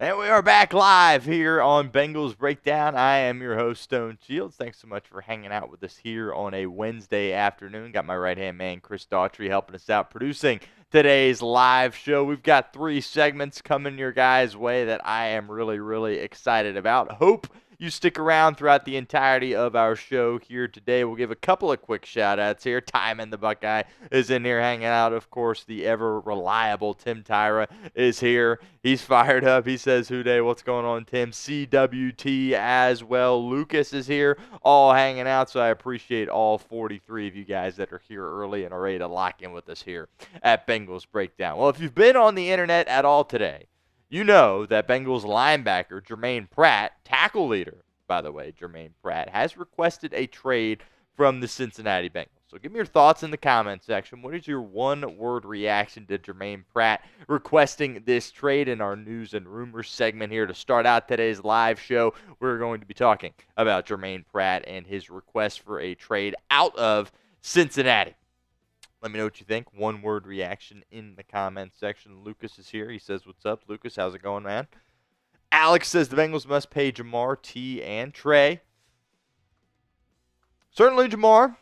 And we are back live here on Bengals Breakdown. I am your host, Stone Shields. Thanks so much for hanging out with us here on a Wednesday afternoon. Got my right-hand man, Chris Daughtry, helping us out producing today's live show. We've got 3 segments coming your guys' way that I am really excited about. Hope you stick around throughout the entirety of our show here today. We'll give a couple of quick shout-outs here. Timon the Buckeye is in here hanging out. Of course, the ever-reliable Tim Tyra is here. He's fired up. He says, "Houday, what's going on, Tim?" CWT as well. Lucas is here, all hanging out, so I appreciate all 43 of you guys that are here early and are ready to lock in with us here at Bengals Breakdown. Well, if you've been on the internet at all today, you know that Bengals linebacker Germaine Pratt, tackle leader, by the way, Germaine Pratt, has requested a trade from the Cincinnati Bengals. So give me your thoughts in the comment section. What is your one-word reaction to Germaine Pratt requesting this trade? In our news and rumors segment here to start out today's live show, we're going to be talking about Germaine Pratt and his request for a trade out of Cincinnati. Let me know what you think. One-word reaction in the comment section. Lucas is here. He says, "What's up, Lucas? How's it going, man?" Alex says the Bengals must pay Jamar, T, and Trey. Certainly Jamar.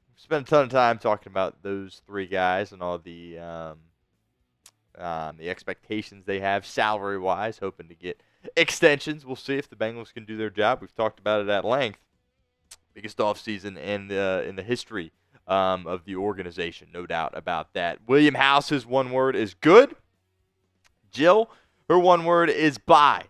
We've spent a ton of time talking about those 3 guys and all the expectations they have salary-wise, hoping to get extensions. We'll see if the Bengals can do their job. We've talked about it at length. Biggest offseason in the history of the organization, no doubt about that. William House's one word is good. Jill, her one word is bye.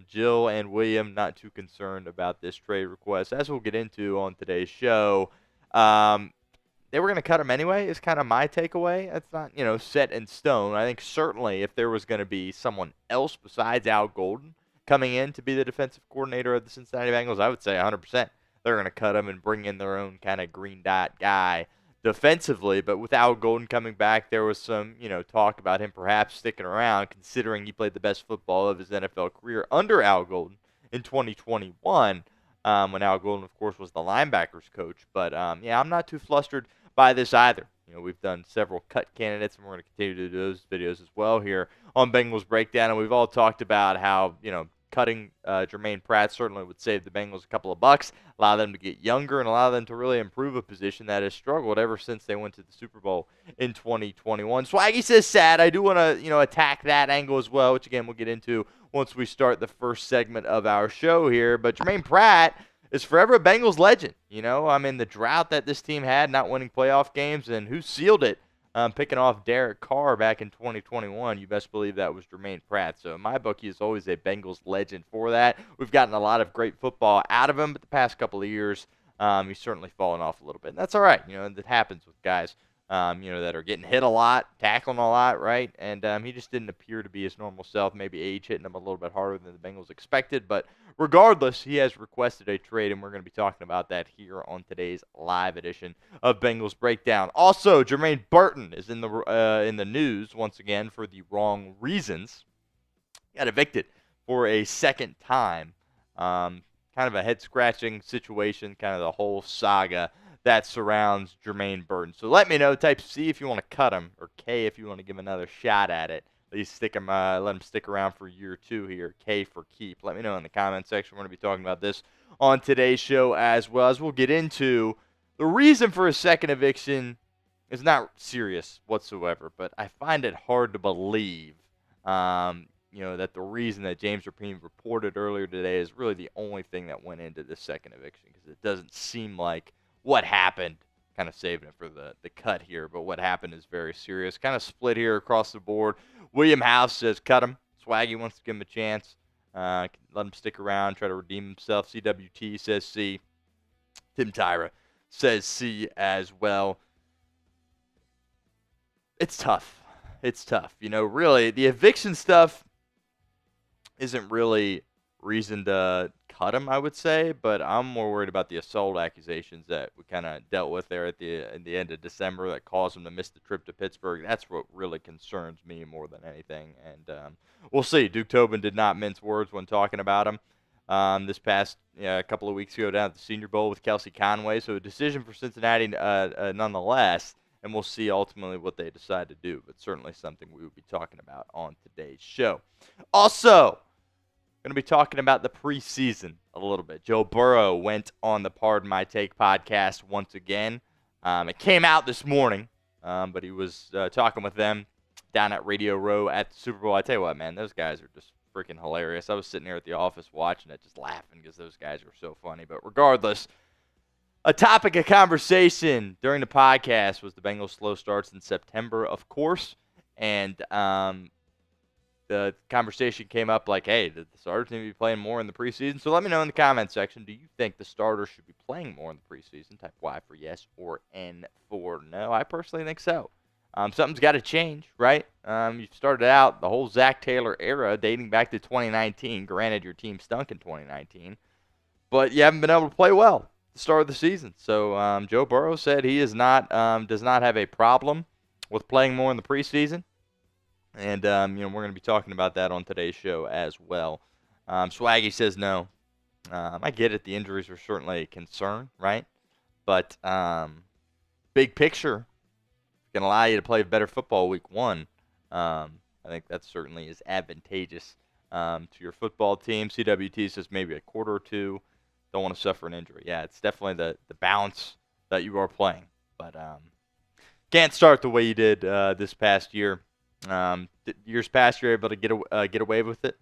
Jill and William not too concerned about this trade request, as we'll get into on today's show. They were going to cut him anyway, is kind of my takeaway. That's not, set in stone. I think certainly if there was going to be someone else besides Al Golden coming in to be the defensive coordinator of the Cincinnati Bengals, I would say 100%. They're going to cut him and bring in their own kind of green dot guy defensively. But with Al Golden coming back, there was some, talk about him perhaps sticking around, considering he played the best football of his NFL career under Al Golden in 2021, when Al Golden, of course, was the linebackers coach. But, I'm not too flustered by this either. We've done several cut candidates, and we're going to continue to do those videos as well here on Bengals Breakdown. And we've all talked about how, cutting Germaine Pratt certainly would save the Bengals a couple of bucks, allow them to get younger, and allow them to really improve a position that has struggled ever since they went to the Super Bowl in 2021. Swaggy says sad. I do want to, attack that angle as well, which, again, we'll get into once we start the first segment of our show here. But Germaine Pratt is forever a Bengals legend. The drought that this team had, not winning playoff games, and who sealed it? Picking off Derek Carr back in 2021, you best believe that was Germaine Pratt. So in my book, he is always a Bengals legend for that. We've gotten a lot of great football out of him, but the past couple of years, he's certainly fallen off a little bit. And that's all right. That happens with guys, that are getting hit a lot, tackling a lot, right? And he just didn't appear to be his normal self. Maybe age hitting him a little bit harder than the Bengals expected. But regardless, he has requested a trade, and we're going to be talking about that here on today's live edition of Bengals Breakdown. Also, Jermaine Burton is in the news once again for the wrong reasons. He got evicted for a second time. Kind of a head-scratching situation, kind of the whole saga that surrounds Jermaine Burton. So let me know. Type C if you want to cut him, or K if you want to give another shot at it. At least let him stick around for year 2 here. K for keep. Let me know in the comment section. We're going to be talking about this on today's show as well, as we'll get into the reason for a second eviction is not serious whatsoever, but I find it hard to believe, that the reason that James Rapine reported earlier today is really the only thing that went into this second eviction, because it doesn't seem like what happened, kind of saving it for the cut here, but what happened is very serious. Kind of split here across the board. William House says cut him. Swaggy wants to give him a chance. Let him stick around, try to redeem himself. CWT says C. Tim Tyra says C as well. It's tough. It's tough. Really, the eviction stuff isn't really reason to cut him, I would say, but I'm more worried about the assault accusations that we kind of dealt with there at the end of December that caused him to miss the trip to Pittsburgh. That's what really concerns me more than anything, and we'll see. Duke Tobin did not mince words when talking about him this past a couple of weeks ago down at the Senior Bowl with Kelsey Conway, so a decision for Cincinnati nonetheless. and we'll see ultimately what they decide to do. But certainly something we will be talking about on today's show. Also, going to be talking about the preseason a little bit. Joe Burrow went on the Pardon My Take podcast once again. It came out this morning, but he was talking with them down at Radio Row at the Super Bowl. I tell you what, man, those guys are just freaking hilarious. I was sitting here at the office watching it, just laughing because those guys are so funny. But regardless, a topic of conversation during the podcast was the Bengals' slow starts in September, of course, and the conversation came up like, hey, did the starters need to be playing more in the preseason? So let me know in the comments section, do you think the starters should be playing more in the preseason? Type Y for yes or N for no. I personally think so. Something's got to change, right? You started out the whole Zach Taylor era dating back to 2019. Granted, your team stunk in 2019, but you haven't been able to play well at the start of the season. So Joe Burrow said he is not does not have a problem with playing more in the preseason. And, we're going to be talking about that on today's show as well. Swaggy says no. I get it. The injuries are certainly a concern, right? But big picture, going to allow you to play better football week one. I think that certainly is advantageous to your football team. CWT says maybe a quarter or two. Don't want to suffer an injury. Yeah, it's definitely the balance that you are playing. But can't start the way you did this past year. Years past, you're able to get away with it,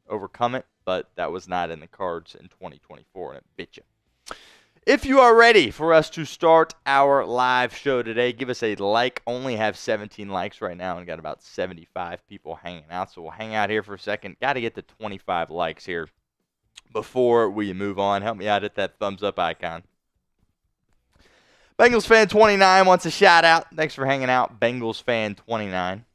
overcome it, but that was not in the cards in 2024, and it bit you. If you are ready for us to start our live show today, give us a like. Only have 17 likes right now and got about 75 people hanging out, so we'll hang out here for a second. Got to get to 25 likes here before we move on. Help me out at that thumbs up icon. Bengals fan 29 wants a shout out. Thanks for hanging out, Bengals fan 29.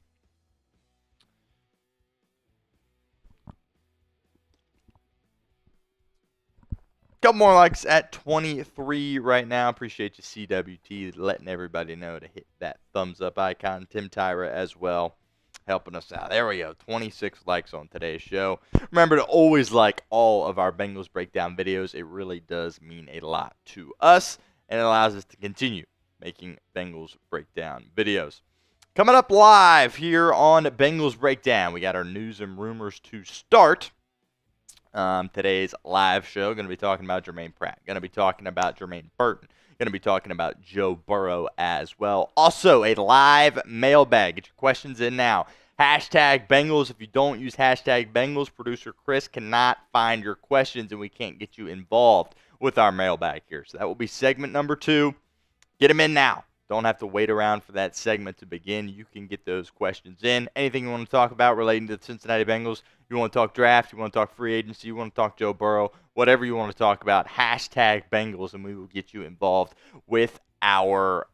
Couple more likes at 23 right now. Appreciate you, CWT, letting everybody know to hit that thumbs up icon. Tim Tyra as well, helping us out. There we go. 26 likes on today's show. Remember to always like all of our Bengals Breakdown videos. It really does mean a lot to us, and it allows us to continue making Bengals Breakdown videos. Coming up live here on Bengals Breakdown, we got our news and rumors to start. Today's live show, going to be talking about Germaine Pratt. Going to be talking about Jermaine Burton. Going to be talking about Joe Burrow as well. Also, a live mailbag. Get your questions in now. Hashtag Bengals. If you don't use hashtag Bengals, producer Chris cannot find your questions, and we can't get you involved with our mailbag here. So that will be segment number 2. Get them in now. Don't have to wait around for that segment to begin. You can get those questions in. Anything you want to talk about relating to the Cincinnati Bengals, you want to talk draft, you want to talk free agency, you want to talk Joe Burrow, whatever you want to talk about, hashtag Bengals, and we will get you involved with our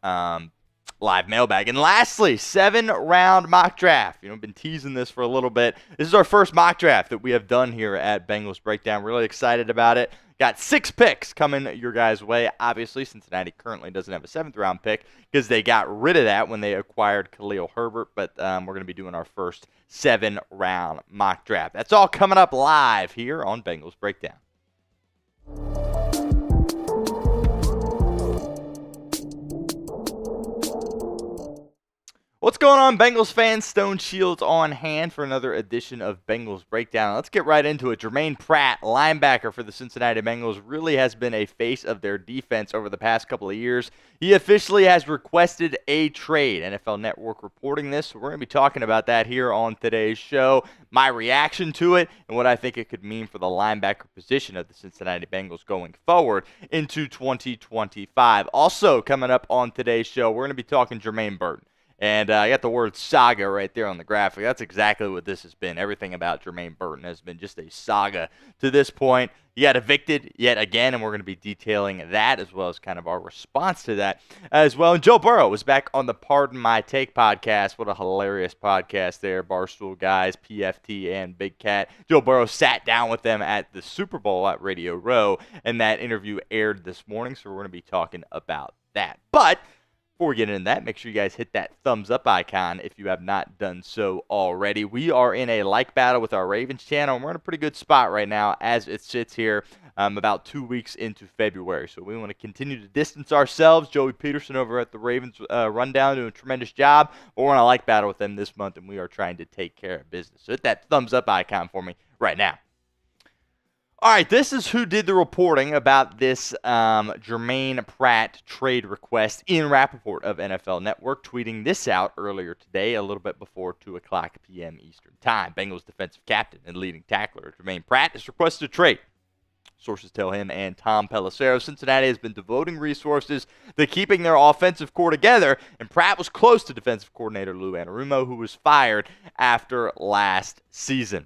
live mailbag. And lastly, 7-round mock draft. I've been teasing this for a little bit. This is our first mock draft that we have done here at Bengals Breakdown. Really excited about it. Got 6 picks coming your guys' way. Obviously, Cincinnati currently doesn't have a 7th-round pick because they got rid of that when they acquired Khalil Herbert. But we're going to be doing our first 7-round mock draft. That's all coming up live here on Bengals Breakdown. What's going on, Bengals fans? Stone Shields on hand for another edition of Bengals Breakdown. Let's get right into it. Germaine Pratt, linebacker for the Cincinnati Bengals, really has been a face of their defense over the past couple of years. He officially has requested a trade. NFL Network reporting this, so we're going to be talking about that here on today's show. My reaction to it and what I think it could mean for the linebacker position of the Cincinnati Bengals going forward into 2025. Also coming up on today's show, we're going to be talking Jermaine Burton. And I got the word saga right there on the graphic. That's exactly what this has been. Everything about Jermaine Burton has been just a saga to this point. He got evicted yet again, and we're going to be detailing that as well as kind of our response to that as well. And Joe Burrow was back on the Pardon My Take podcast. What a hilarious podcast there. Barstool guys, PFT, and Big Cat. Joe Burrow sat down with them at the Super Bowl at Radio Row, and that interview aired this morning, so we're going to be talking about that. But before we get into that, make sure you guys hit that thumbs up icon if you have not done so already. We are in a like battle with our Ravens channel, and we're in a pretty good spot right now as it sits here. about 2 weeks into February. So we want to continue to distance ourselves. Joey Peterson over at the Ravens Rundown doing a tremendous job. But we're on a like battle with them this month, and we are trying to take care of business. So hit that thumbs up icon for me right now. All right, this is who did the reporting about this Germaine Pratt trade request. Ian Rappaport of NFL Network tweeting this out earlier today, a little bit before 2 o'clock p.m. Eastern Time. Bengals defensive captain and leading tackler Germaine Pratt has requested a trade. Sources tell him and Tom Pelissero Cincinnati has been devoting resources to keeping their offensive core together, and Pratt was close to defensive coordinator Lou Anarumo, who was fired after last season.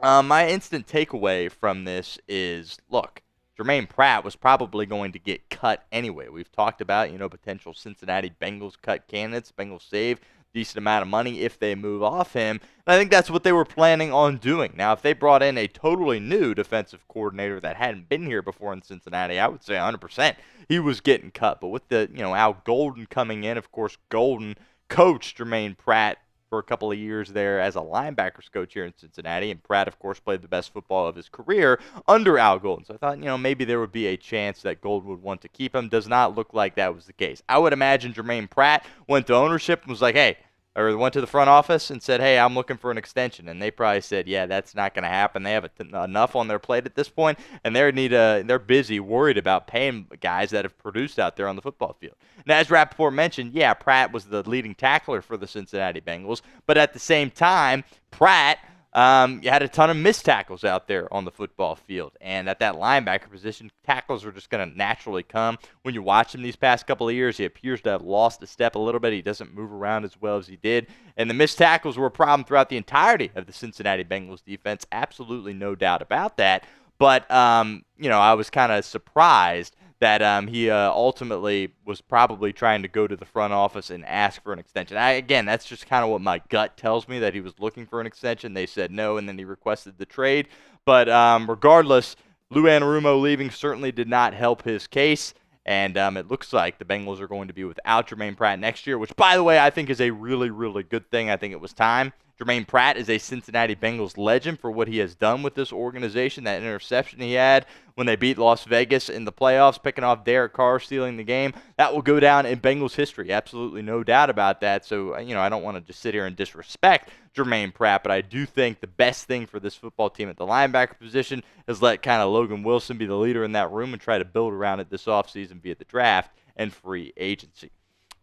My instant takeaway from this is, look, Germaine Pratt was probably going to get cut anyway. We've talked about, potential Cincinnati Bengals cut candidates. Bengals save a decent amount of money if they move off him. And I think that's what they were planning on doing. Now, if they brought in a totally new defensive coordinator that hadn't been here before in Cincinnati, I would say 100% he was getting cut. But with the, Al Golden coming in, of course, Golden coached Germaine Pratt for a couple of years there as a linebackers coach here in Cincinnati, and Pratt, of course, played the best football of his career under Al Golden. So I thought, maybe there would be a chance that Golden would want to keep him. Does not look like that was the case. I would imagine Germaine Pratt went to ownership and was like, hey, or went to the front office and said, hey, I'm looking for an extension. And they probably said, yeah, that's not going to happen. They have enough on their plate at this point, and they're busy, worried about paying guys that have produced out there on the football field. Now, as Rappaport mentioned, yeah, Pratt was the leading tackler for the Cincinnati Bengals, but at the same time, Pratt had a ton of missed tackles out there on the football field. And at that linebacker position, tackles are just going to naturally come. When you watch him these past couple of years, he appears to have lost a step a little bit. He doesn't move around as well as he did. And the missed tackles were a problem throughout the entirety of the Cincinnati Bengals defense. Absolutely no doubt about that. But, I was kind of surprised that he ultimately was probably trying to go to the front office and ask for an extension. Again, that's just kind of what my gut tells me, that he was looking for an extension. They said no, and then he requested the trade. But regardless, Lou Anarumo leaving certainly did not help his case. And it looks like the Bengals are going to be without Germaine Pratt next year, which, by the way, I think is a really, really good thing. I think it was time. Germaine Pratt is a Cincinnati Bengals legend for what he has done with this organization. That interception he had when they beat Las Vegas in the playoffs, picking off Derek Carr, stealing the game, that will go down in Bengals history. Absolutely no doubt about that. So, I don't want to just sit here and disrespect Germaine Pratt, but I do think the best thing for this football team at the linebacker position is let kind of Logan Wilson be the leader in that room and try to build around it this offseason via the draft and free agency.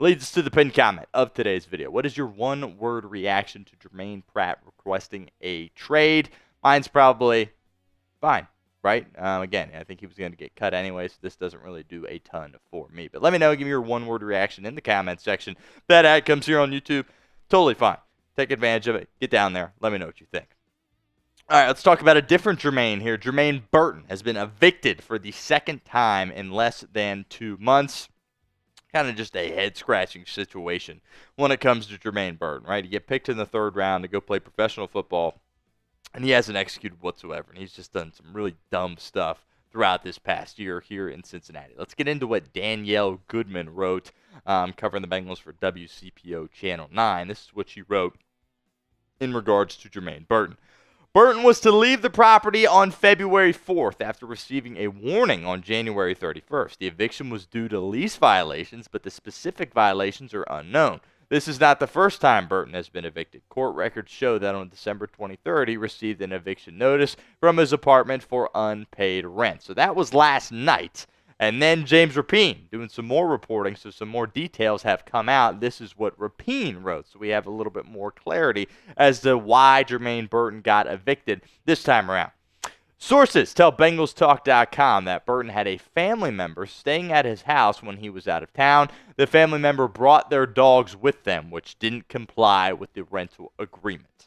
Leads us to the pinned comment of today's video. What is your one-word reaction to Germaine Pratt requesting a trade? Mine's probably fine, right? Again, I think he was going to get cut anyway, so this doesn't really do a ton for me. But let me know. Give me your one-word reaction in the comment section. If that ad comes here on YouTube, totally fine. Take advantage of it. Get down there. Let me know what you think. All right, let's talk about a different Germaine here. Jermaine Burton has been evicted for the second time in less than 2 months. Kind of just a head-scratching situation when it comes to Jermaine Burton, right? You get picked in the 3rd round to go play professional football, and he hasn't executed whatsoever, and he's just done some really dumb stuff throughout this past year here in Cincinnati. Let's get into what Danielle Goodman wrote covering the Bengals for WCPO Channel 9. This is what she wrote in regards to Jermaine Burton. Burton was to leave the property on February 4th after receiving a warning on January 31st. The eviction was due to lease violations, but the specific violations are unknown. This is not the first time Burton has been evicted. Court records show that on December 23rd, he received an eviction notice from his apartment for unpaid rent. So that was last night. And then James Rapine doing some more reporting, so some more details have come out. This is what Rapine wrote, so we have a little bit more clarity as to why Jermaine Burton got evicted this time around. Sources tell BengalsTalk.com that Burton had a family member staying at his house when he was out of town. The family member brought their dogs with them, which didn't comply with the rental agreement.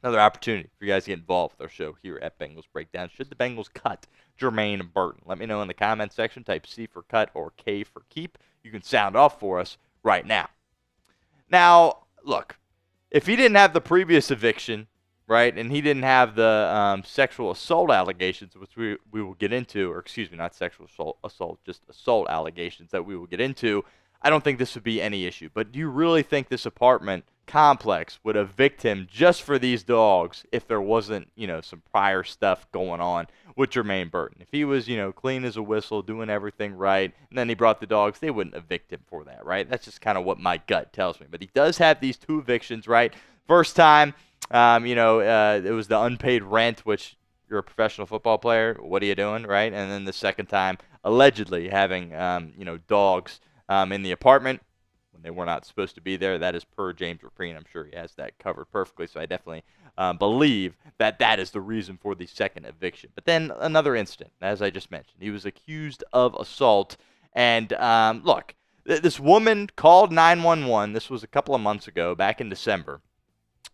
Another opportunity for you guys to get involved with our show here at Bengals Breakdown. Should the Bengals cut Jermaine Burton? Let me know in the comment section. Type C for cut or K for keep. You can sound off for us right now. Now, look, if he didn't have the previous eviction, right, and he didn't have the sexual assault allegations, which we will get into, or excuse me, not sexual assault, just assault allegations that we will get into, I don't think this would be any issue. But do you really think this apartment complex would evict him just for these dogs if there wasn't, some prior stuff going on with Jermaine Burton? If he was, clean as a whistle, doing everything right, and then he brought the dogs, they wouldn't evict him for that, right? That's just kind of what my gut tells me. But he does have these 2 evictions, right? First time, it was the unpaid rent, which you're a professional football player. What are you doing, right? And then the second time, allegedly having, dogs in the apartment when they were not supposed to be there. That is per James Rapine. I'm sure he has that covered perfectly. So I definitely believe that that is the reason for the second eviction. But then another incident, as I just mentioned. He was accused of assault. And look, this woman called 911. This was a couple of months ago, back in December.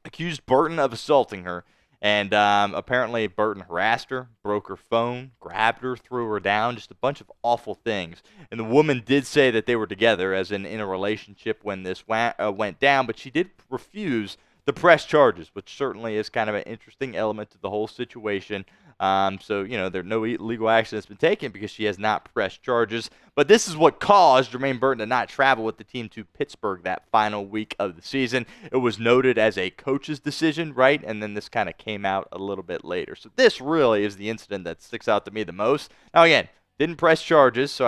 Accused Burton of assaulting her. And apparently Burton harassed her, broke her phone, grabbed her, threw her down, just a bunch of awful things. And the woman did say that they were together, as in a relationship when this went down, but she did refuse to press charges, which certainly is kind of an interesting element to the whole situation. So, there's no legal action that's been taken because she has not pressed charges. But this is what caused Jermaine Burton to not travel with the team to Pittsburgh that final week of the season. It was noted as a coach's decision, right? And then this kind of came out a little bit later. So this really is the incident that sticks out to me the most. Now, again, didn't press charges, so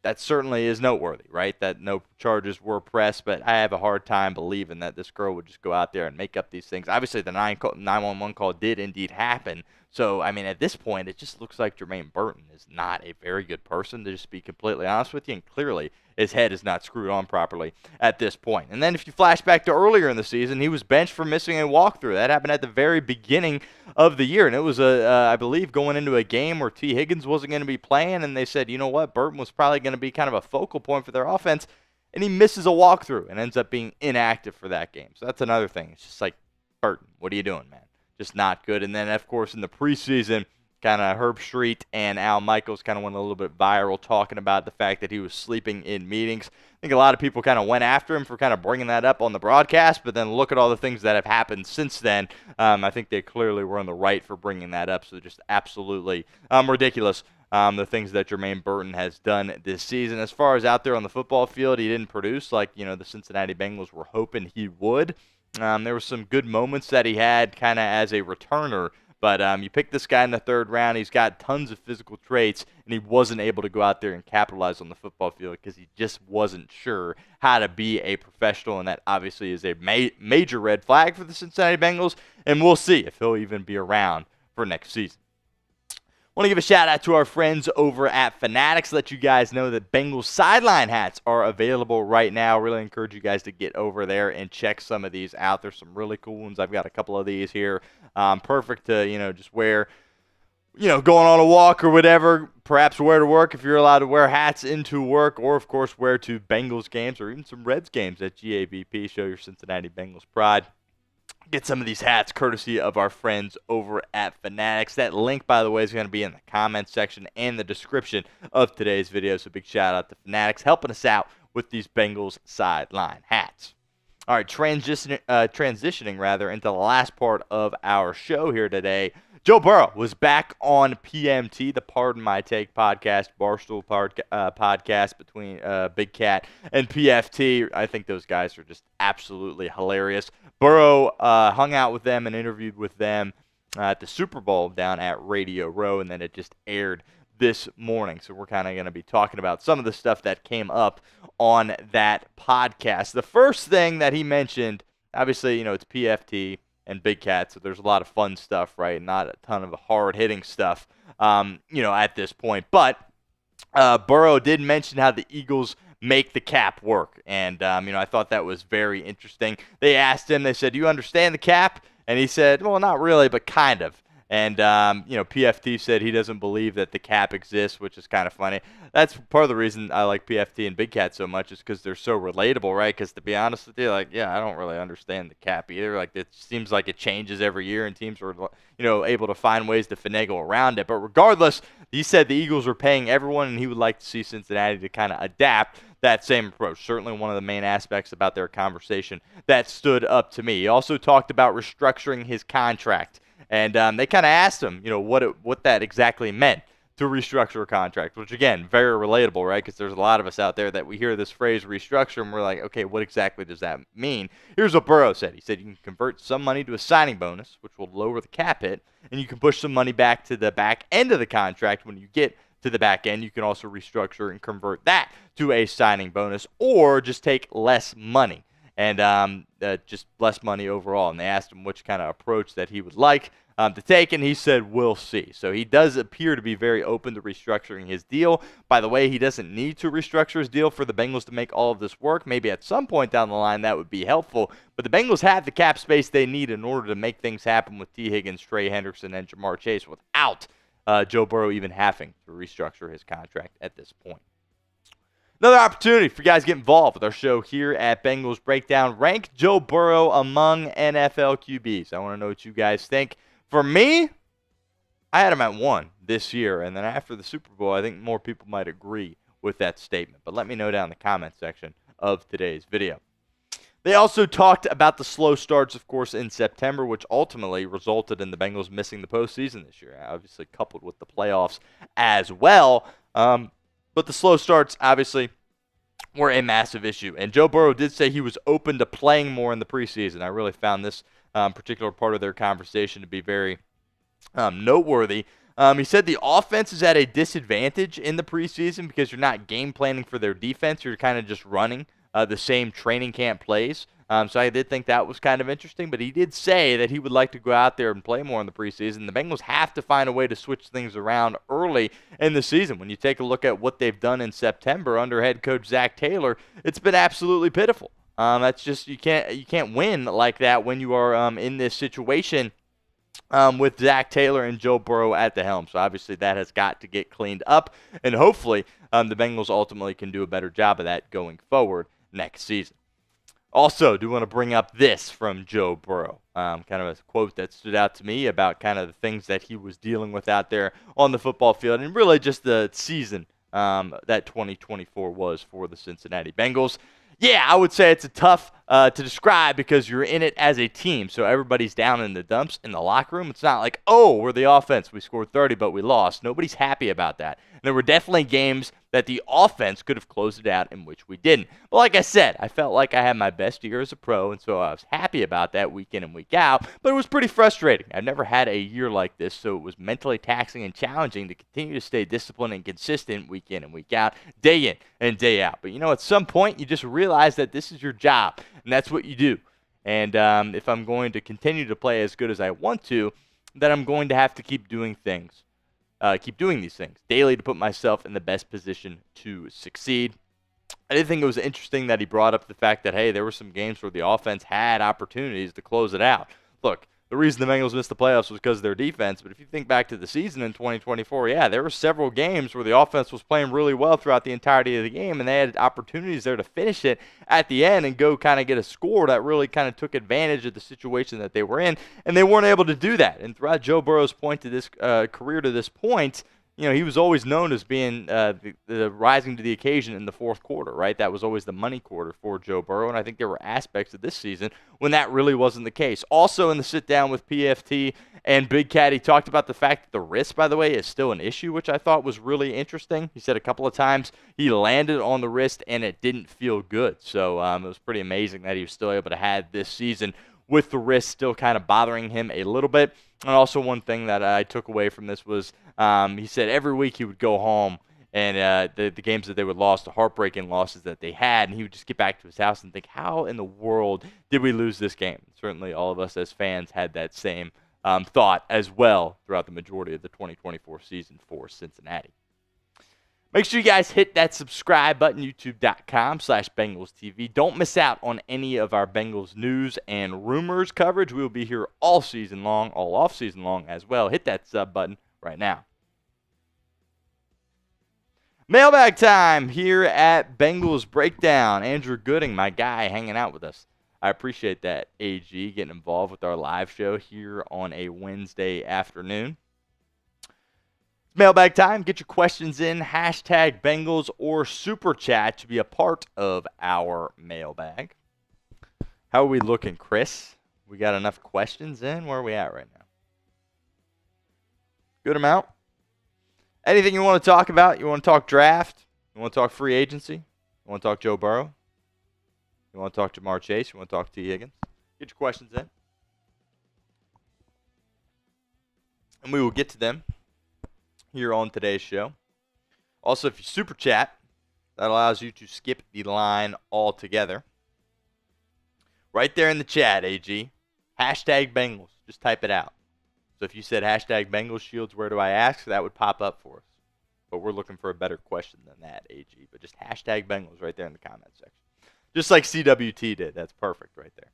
that certainly is noteworthy, right? That no charges were pressed, but I have a hard time believing that this girl would just go out there and make up these things. Obviously, the 911 call did indeed happen. So, at this point, it just looks like Jermaine Burton is not a very good person, to just be completely honest with you, and clearly his head is not screwed on properly at this point. And then if you flash back to earlier in the season, he was benched for missing a walkthrough. That happened at the very beginning of the year, and it was, I believe, going into a game where T. Higgins wasn't going to be playing, and they said, you know what, Burton was probably going to be kind of a focal point for their offense, and he misses a walkthrough and ends up being inactive for that game. So that's another thing. It's just like, Burton, what are you doing, man? Just not good. And then, of course, in the preseason, kind of Herb Street and Al Michaels kind of went a little bit viral talking about the fact that he was sleeping in meetings. I think a lot of people kind of went after him for kind of bringing that up on the broadcast, but then look at all the things that have happened since then. I think they clearly were in the right for bringing that up, so just absolutely ridiculous. The things that Jermaine Burton has done this season. As far as out there on the football field, he didn't produce like, the Cincinnati Bengals were hoping he would. There were some good moments that he had kind of as a returner, but you pick this guy in the 3rd round. He's got tons of physical traits, and he wasn't able to go out there and capitalize on the football field because he just wasn't sure how to be a professional, and that obviously is a major red flag for the Cincinnati Bengals, and we'll see if he'll even be around for next season. I want to give a shout out to our friends over at Fanatics. Let you guys know that Bengals sideline hats are available right now. Really encourage you guys to get over there and check some of these out. There's some really cool ones. I've got a couple of these here. Perfect to, just wear, going on a walk or whatever. Perhaps wear to work if you're allowed to wear hats into work, or of course wear to Bengals games or even some Reds games at GABP. Show your Cincinnati Bengals pride. Get some of these hats courtesy of our friends over at Fanatics. That link, by the way, is going to be in the comments section and the description of today's video. So big shout out to Fanatics helping us out with these Bengals sideline hats. All right, transitioning rather into the last part of our show here today. Joe Burrow was back on PMT, the Pardon My Take podcast, Barstool podcast between Big Cat and PFT. I think those guys are just absolutely hilarious. Burrow hung out with them and interviewed with them at the Super Bowl down at Radio Row, and then it just aired this morning. So we're kind of going to be talking about some of the stuff that came up on that podcast. The first thing that he mentioned, obviously, it's PFT and Big Cat, so there's a lot of fun stuff, right? Not a ton of hard-hitting stuff, at this point. But Burrow did mention how the Eagles make the cap work, and, I thought that was very interesting. They asked him, they said, do you understand the cap? And he said, well, not really, but kind of. And, PFT said he doesn't believe that the cap exists, which is kind of funny. That's part of the reason I like PFT and Big Cat so much is because they're so relatable, right? Because to be honest with you, I don't really understand the cap either. It seems like it changes every year, and teams are, able to find ways to finagle around it. But regardless, he said the Eagles are paying everyone, and he would like to see Cincinnati to kind of adapt that same approach. Certainly one of the main aspects about their conversation that stood up to me. He also talked about restructuring his contract. And they kind of asked him, what that exactly meant to restructure a contract, which, again, very relatable, right? Because there's a lot of us out there that we hear this phrase restructure, and we're like, okay, what exactly does that mean? Here's what Burrow said. He said you can convert some money to a signing bonus, which will lower the cap hit, and you can push some money back to the back end of the contract. When you get to the back end, you can also restructure and convert that to a signing bonus, or just take less money, and just less money overall. And they asked him which kind of approach that he would like to take, and he said, we'll see. So he does appear to be very open to restructuring his deal. By the way, he doesn't need to restructure his deal for the Bengals to make all of this work. Maybe at some point down the line that would be helpful, but the Bengals have the cap space they need in order to make things happen with T. Higgins, Trey Hendrickson, and Jamar Chase without Joe Burrow even having to restructure his contract at this point. Another opportunity for you guys to get involved with our show here at Bengals Breakdown. Rank Joe Burrow among NFL QBs. I want to know what you guys think. For me, I had him at 1 this year, and then after the Super Bowl, I think more people might agree with that statement. But let me know down in the comment section of today's video. They also talked about the slow starts, of course, in September, which ultimately resulted in the Bengals missing the postseason this year, obviously coupled with the playoffs as well. But the slow starts, obviously, were a massive issue. And Joe Burrow did say he was open to playing more in the preseason. I really found this particular part of their conversation to be very noteworthy. He said the offense is at a disadvantage in the preseason because you're not game planning for their defense. You're kind of just running the same training camp plays. So I did think that was kind of interesting, but he did say that he would like to go out there and play more in the preseason. The Bengals have to find a way to switch things around early in the season. When you take a look at what they've done in September under head coach Zach Taylor, it's been absolutely pitiful. That's just you can't win like that when you are in this situation with Zach Taylor and Joe Burrow at the helm. So obviously that has got to get cleaned up, and hopefully the Bengals ultimately can do a better job of that going forward next season. Also, do want to bring up this from Joe Burrow, kind of a quote that stood out to me about kind of the things that he was dealing with out there on the football field, and really just the season that 2024 was for the Cincinnati Bengals. Yeah, I would say it's a tough to describe because you're in it as a team. So everybody's down in the dumps in the locker room. It's not like, oh, we're the offense. We scored 30, but we lost. Nobody's happy about that. And there were definitely games that the offense could have closed it out in which we didn't. But like I said, I felt like I had my best year as a pro, and so I was happy about that week in and week out. But it was pretty frustrating. I've never had a year like this, so it was mentally taxing and challenging to continue to stay disciplined and consistent week in and week out, day in and day out. But, at some point, you just realize that this is your job, and that's what you do. And if I'm going to continue to play as good as I want to, then I'm going to have to keep doing things. Keep doing these things daily to put myself in the best position to succeed. I did think it was interesting that he brought up the fact that, hey, there were some games where the offense had opportunities to close it out. Look, the reason the Bengals missed the playoffs was because of their defense, but if you think back to the season in 2024, yeah, there were several games where the offense was playing really well throughout the entirety of the game, and they had opportunities there to finish it at the end and go kind of get a score that really kind of took advantage of the situation that they were in, and they weren't able to do that. And throughout Joe Burrow's career to this point, he was always known as being the rising to the occasion in the fourth quarter, right? That was always the money quarter for Joe Burrow, and I think there were aspects of this season when that really wasn't the case. Also, in the sit-down with PFT and Big Cat, he talked about the fact that the wrist, by the way, is still an issue, which I thought was really interesting. He said a couple of times he landed on the wrist, and it didn't feel good. So it was pretty amazing that he was still able to have this season with the wrist still kind of bothering him a little bit. And also one thing that I took away from this was he said every week he would go home and the games that they would lose, the heartbreaking losses that they had, and he would just get back to his house and think, how in the world did we lose this game? Certainly all of us as fans had that same thought as well throughout the majority of the 2024 season for Cincinnati. Make sure you guys hit that subscribe button, youtube.com/BengalsTV. Don't miss out on any of our Bengals news and rumors coverage. We will be here all season long, all off season long as well. Hit that sub button right now. Mailbag time here at Bengals Breakdown. Andrew Gooding, my guy, hanging out with us. I appreciate that, AG, getting involved with our live show here on a Wednesday afternoon. Mailbag time. Get your questions in. Hashtag Bengals or Super Chat to be a part of our mailbag. How are we looking, Chris? We got enough questions in? Where are we at right now? Good amount. Anything you want to talk about? You want to talk draft? You want to talk free agency? You want to talk Joe Burrow? You want to talk Jamar Chase? You want to talk T. Higgins? Get your questions in. And we will get to them here on today's show. Also, if you super chat, that allows you to skip the line altogether. Right there in the chat, AG. Hashtag Bengals. Just type it out. So if you said hashtag Bengals Shields, where do I ask? That would pop up for us. But we're looking for a better question than that, AG. But just hashtag Bengals right there in the comment section. Just like CWT did. That's perfect right there.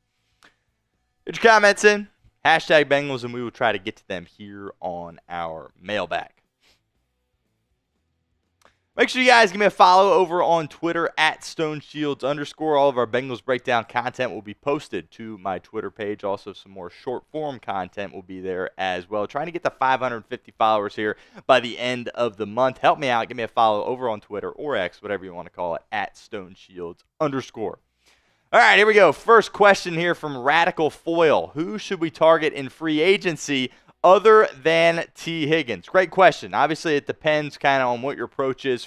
Get your comments in. Hashtag Bengals, and we will try to get to them here on our mailbag. Make sure you guys give me a follow over on Twitter at StoneShields_. All of our Bengals Breakdown content will be posted to my Twitter page. Also, some more short-form content will be there as well. Trying to get to 550 followers here by the end of the month. Help me out. Give me a follow over on Twitter or X, whatever you want to call it, at StoneShields_. All right, here we go. First question here from Radical Foil. Who should we target in free agency other than T. Higgins? Great question. Obviously, it depends kind of on what your approach is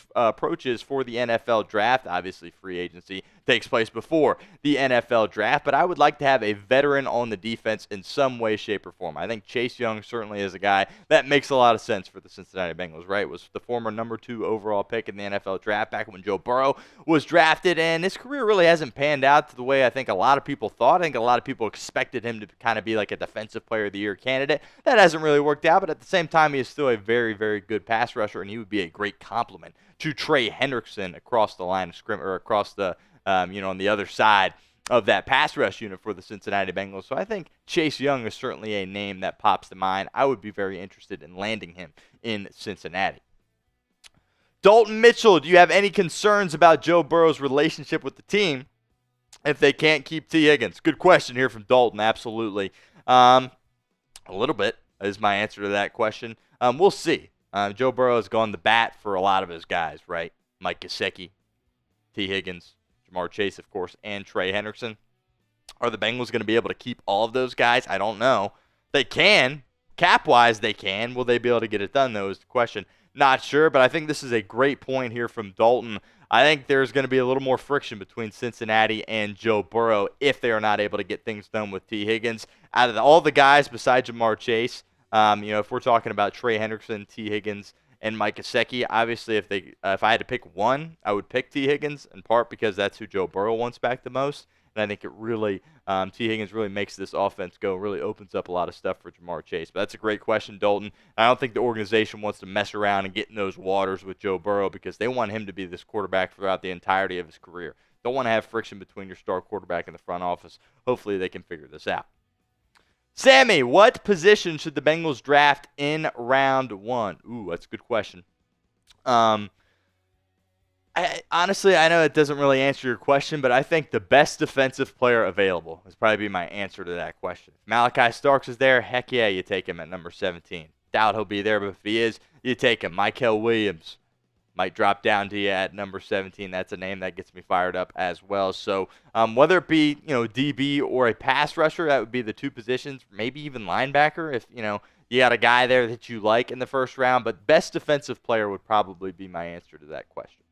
for the NFL draft. Obviously, free agency takes place before the NFL draft, but I would like to have a veteran on the defense in some way, shape, or form. I think Chase Young certainly is a guy that makes a lot of sense for the Cincinnati Bengals, right? Was the former number 2 overall pick in the NFL draft back when Joe Burrow was drafted, and his career really hasn't panned out to the way I think a lot of people thought. I think a lot of people expected him to kind of be like a defensive player of the year candidate. That hasn't really worked out, but at the same time, he is still a very, very good pass rusher, and he would be a great complement to Trey Hendrickson across the line of scrimmage, or across the on the other side of that pass rush unit for the Cincinnati Bengals. So I think Chase Young is certainly a name that pops to mind. I would be very interested in landing him in Cincinnati. Dalton Mitchell, do you have any concerns about Joe Burrow's relationship with the team if they can't keep T. Higgins? Good question here from Dalton, absolutely. A little bit is my answer to that question. We'll see. Joe Burrow has gone to bat for a lot of his guys, right? Mike Gesicki, T. Higgins, Jamar Chase, of course, and Trey Hendrickson. Are the Bengals going to be able to keep all of those guys? I don't know. They can. Cap-wise, they can. Will they be able to get it done, though, is the question. Not sure, but I think this is a great point here from Dalton. I think there's going to be a little more friction between Cincinnati and Joe Burrow if they are not able to get things done with T. Higgins. Out of all the guys besides Jamar Chase, if we're talking about Trey Hendrickson, T. Higgins, and Mike Gesicki, obviously if I had to pick one, I would pick T. Higgins, in part because that's who Joe Burrow wants back the most. And I think it really, T. Higgins really makes this offense go, really opens up a lot of stuff for Jamar Chase. But that's a great question, Dalton. I don't think the organization wants to mess around and get in those waters with Joe Burrow because they want him to be this quarterback throughout the entirety of his career. Don't want to have friction between your star quarterback and the front office. Hopefully they can figure this out. Sammy, what position should the Bengals draft in round 1? Ooh, that's a good question. Honestly, I know it doesn't really answer your question, but I think the best defensive player available is probably be my answer to that question. If Malachi Starks is there, heck yeah, you take him at number 17. Doubt he'll be there, but if he is, you take him. Mykel Williams might drop down to you at number 17. That's a name that gets me fired up as well. So whether it be DB or a pass rusher, that would be the two positions. Maybe even linebacker if you got a guy there that you like in the first round. But best defensive player would probably be my answer to that question.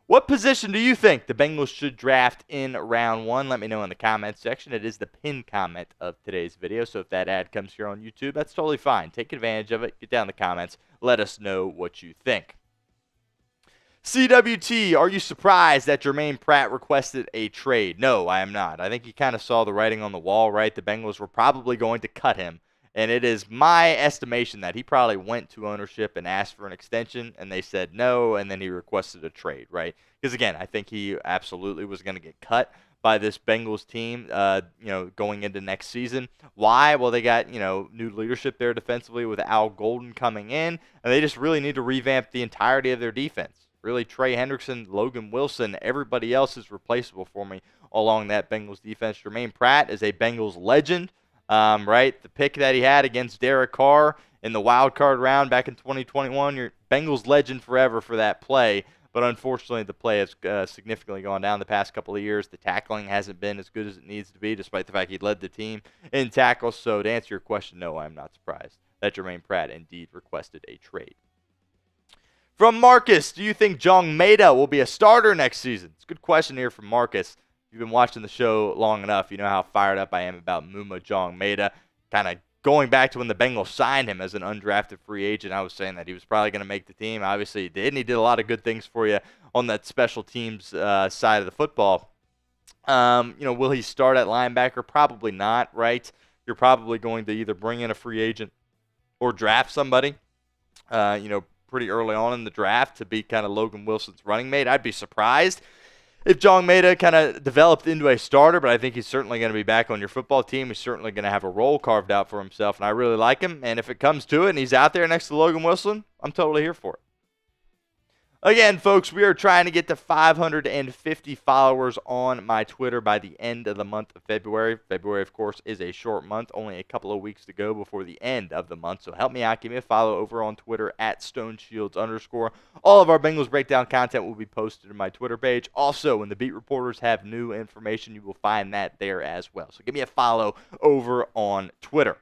What position do you think the Bengals should draft in round 1? Let me know in the comments section. It is the pinned comment of today's video. So if that ad comes here on YouTube, that's totally fine. Take advantage of it. Get down in the comments. Let us know what you think. CWT, are you surprised that Germaine Pratt requested a trade? No, I am not. I think he kind of saw the writing on the wall, right? The Bengals were probably going to cut him. And it is my estimation that he probably went to ownership and asked for an extension, and they said no, and then he requested a trade, right? Because, again, I think he absolutely was going to get cut by this Bengals team, going into next season. Why? Well, they got, new leadership there defensively with Al Golden coming in, and they just really need to revamp the entirety of their defense. Really, Trey Hendrickson, Logan Wilson, everybody else is replaceable for me along that Bengals defense. Germaine Pratt is a Bengals legend, right? The pick that he had against Derek Carr in the wild card round back in 2021, your Bengals legend forever for that play. But unfortunately, the play has significantly gone down the past couple of years. The tackling hasn't been as good as it needs to be, despite the fact he led the team in tackles. So to answer your question, no, I'm not surprised that Germaine Pratt indeed requested a trade. From Marcus, do you think Jong Maeda will be a starter next season? It's a good question here from Marcus. If you've been watching the show long enough, you know how fired up I am about Muma Jong Maeda. Kind of going back to when the Bengals signed him as an undrafted free agent, I was saying that he was probably going to make the team. Obviously, he did, and he did a lot of good things for you on that special teams side of the football. Will he start at linebacker? Probably not, right? You're probably going to either bring in a free agent or draft somebody, pretty early on in the draft to be kind of Logan Wilson's running mate. I'd be surprised if Jong Maeda kind of developed into a starter, but I think he's certainly going to be back on your football team. He's certainly going to have a role carved out for himself, and I really like him. And if it comes to it and he's out there next to Logan Wilson, I'm totally here for it. Again, folks, we are trying to get to 550 followers on my Twitter by the end of the month of February. February, of course, is a short month, only a couple of weeks to go before the end of the month. So help me out. Give me a follow over on Twitter at @StoneShields_. All of our Bengals Breakdown content will be posted on my Twitter page. Also, when the beat reporters have new information, you will find that there as well. So give me a follow over on Twitter.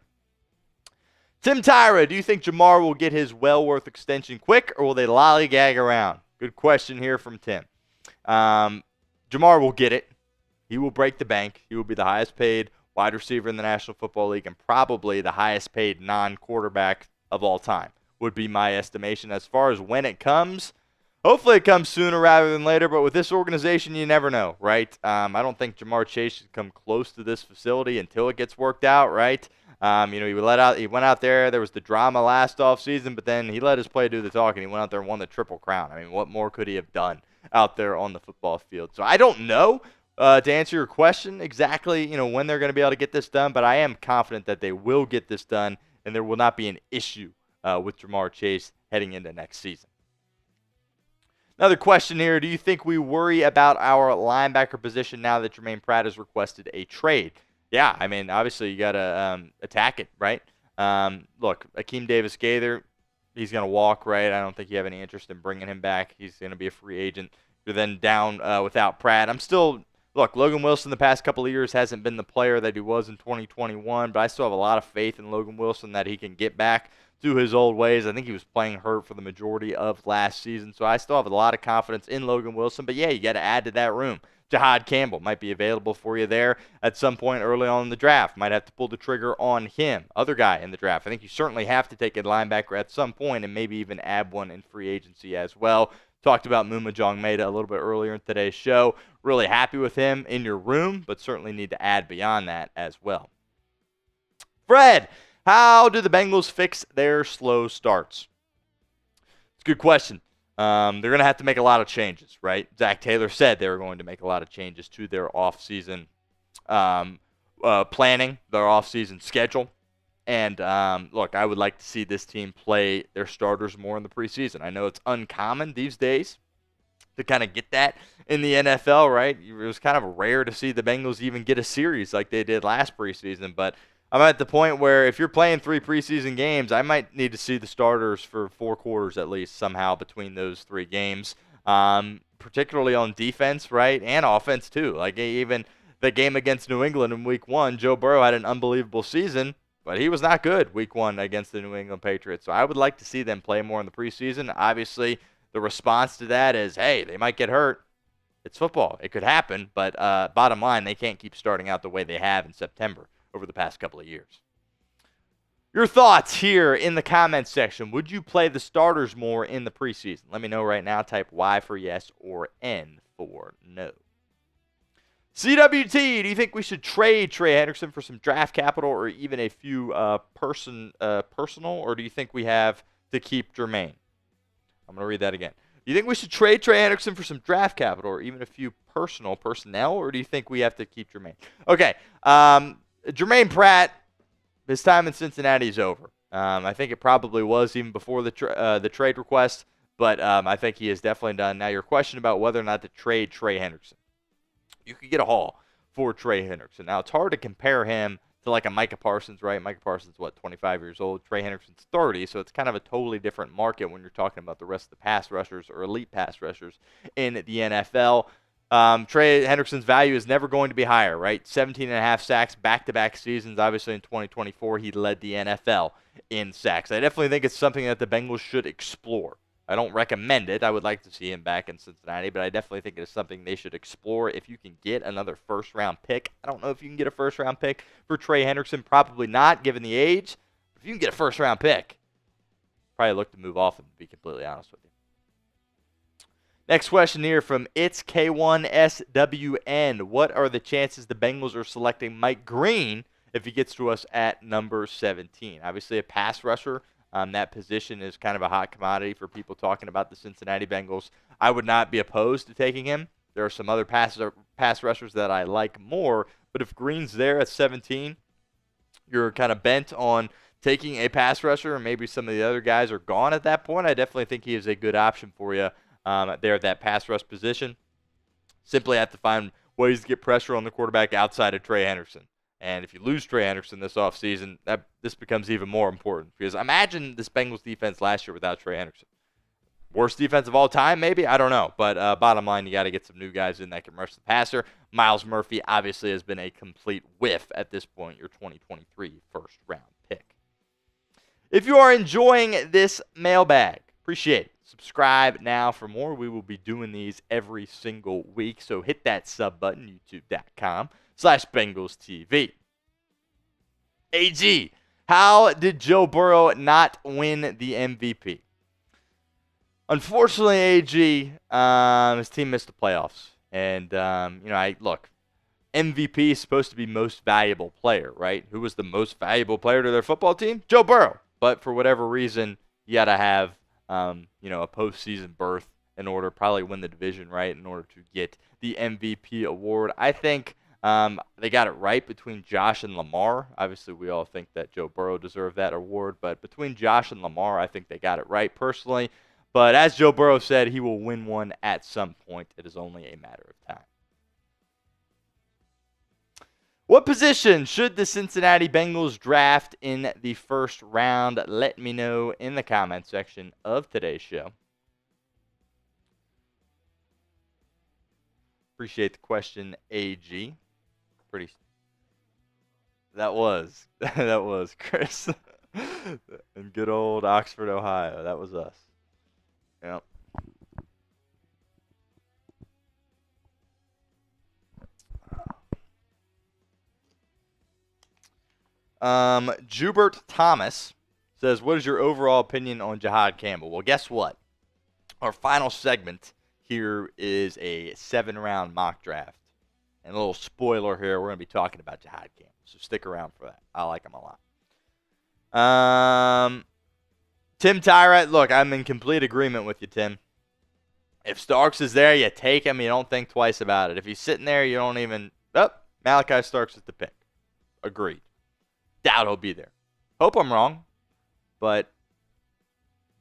Tim Tyra, do you think Jamar will get his well-worth extension quick, or will they lollygag around? Good question here from Tim. Jamar will get it. He will break the bank. He will be the highest paid wide receiver in the National Football League and probably the highest paid non-quarterback of all time, would be my estimation. As far as when it comes, hopefully it comes sooner rather than later, but with this organization, you never know, right? I don't think Jamar Chase should come close to this facility until it gets worked out, right? He went out there. There was the drama last offseason, but then he let his play do the talking. He went out there and won the Triple Crown. I mean, what more could he have done out there on the football field? So I don't know, to answer your question, exactly, when they're going to be able to get this done, but I am confident that they will get this done, and there will not be an issue with Jamar Chase heading into next season. Another question here, do you think we worry about our linebacker position now that Germaine Pratt has requested a trade? Yeah, I mean, obviously you got to attack it, right? Look, Akeem Davis-Gaither, he's going to walk, right? I don't think you have any interest in bringing him back. He's going to be a free agent. You're then down without Pratt. Logan Wilson the past couple of years hasn't been the player that he was in 2021, but I still have a lot of faith in Logan Wilson that he can get back to his old ways. I think he was playing hurt for the majority of last season, so I still have a lot of confidence in Logan Wilson. But, yeah, you got to add to that room. Jahad Campbell might be available for you there at some point early on in the draft. Might have to pull the trigger on him. Other guy in the draft. I think you certainly have to take a linebacker at some point and maybe even add one in free agency as well. Talked about Muma Jong Maeda a little bit earlier in today's show. Really happy with him in your room, but certainly need to add beyond that as well. Fred, how do the Bengals fix their slow starts? It's a good question. They're going to have to make a lot of changes, right? Zach Taylor said they were going to make a lot of changes to their offseason planning, their offseason schedule. And, look, I would like to see this team play their starters more in the preseason. I know it's uncommon these days to kind of get that in the NFL, right? It was kind of rare to see the Bengals even get a series like they did last preseason. But I'm at the point where if you're playing 3 preseason games, I might need to see the starters for 4 quarters at least somehow between those 3 games, particularly on defense, right, and offense too. Like even the game against New England in Week 1, Joe Burrow had an unbelievable season, but he was not good Week 1 against the New England Patriots. So I would like to see them play more in the preseason. Obviously, the response to that is, hey, they might get hurt. It's football. It could happen, but bottom line, they can't keep starting out the way they have in September over the past couple of years. Your thoughts here in the comments section. Would you play the starters more in the preseason? Let me know right now. Type Y for yes or N for no. CWT, do you think we should trade Trey Hendrickson for some draft capital or even a few personal, or do you think we have to keep Germaine? I'm going to read that again. Do you think we should trade Trey Hendrickson for some draft capital or even a few personnel, or do you think we have to keep Germaine? Okay, Germaine Pratt, his time in Cincinnati is over. I think it probably was even before the trade request, but I think he is definitely done. Now, your question about whether or not to trade Trey Hendrickson. You could get a haul for Trey Hendrickson. Now, it's hard to compare him to like a Micah Parsons, right? Micah Parsons, 25 years old. Trey Hendrickson's 30, so it's kind of a totally different market when you're talking about the rest of the pass rushers or elite pass rushers in the NFL. Trey Hendrickson's value is never going to be higher, right? 17.5 sacks back-to-back seasons. Obviously, in 2024, he led the NFL in sacks. I definitely think it's something that the Bengals should explore. I don't recommend it. I would like to see him back in Cincinnati, but I definitely think it is something they should explore if you can get another first-round pick. I don't know if you can get a first-round pick for Trey Hendrickson. Probably not, given the age. But if you can get a first-round pick, probably look to move off him, to be completely honest with you. Next question here from It's K1SWN. What are the chances the Bengals are selecting Mike Green if he gets to us at number 17? Obviously, a pass rusher. That position is kind of a hot commodity for people talking about the Cincinnati Bengals. I would not be opposed to taking him. There are some other pass rushers that I like more. But if Green's there at 17, you're kind of bent on taking a pass rusher, and maybe some of the other guys are gone at that point. I definitely think he is a good option for you there at that pass rush position. Simply have to find ways to get pressure on the quarterback outside of Trey Hendrickson. And if you lose Trey Hendrickson this offseason, this becomes even more important. Because imagine this Bengals defense last year without Trey Hendrickson. Worst defense of all time, maybe? I don't know. But bottom line, you got to get some new guys in that can rush the passer. Myles Murphy obviously has been a complete whiff at this point, your 2023 first-round pick. If you are enjoying this mailbag, appreciate it. Subscribe now for more. We will be doing these every single week. So hit that sub button, youtube.com/BengalsTV. AG, how did Joe Burrow not win the MVP? Unfortunately, AG, his team missed the playoffs. And, look, MVP is supposed to be most valuable player, right? Who was the most valuable player to their football team? Joe Burrow. But for whatever reason, you got to have a postseason berth in order to probably win the division, right, in order to get the MVP award. I think they got it right between Josh and Lamar. Obviously, we all think that Joe Burrow deserved that award, but between Josh and Lamar, I think they got it right personally. But as Joe Burrow said, he will win one at some point. It is only a matter of time. What position should the Cincinnati Bengals draft in the first round? Let me know in the comment section of today's show. Appreciate the question, AG. That was Chris in good old Oxford, Ohio. That was us. Yep. Jubert Thomas says, what is your overall opinion on Jihad Campbell? Well, guess what? Our final segment here is a 7-round mock draft. And a little spoiler here, we're going to be talking about Jihad Campbell. So stick around for that. I like him a lot. Tim Tyrett, look, I'm in complete agreement with you, Tim. If Starks is there, you take him. You don't think twice about it. If he's sitting there, you don't even, Malachi Starks is the pick. Agreed. Doubt he'll be there. Hope I'm wrong, but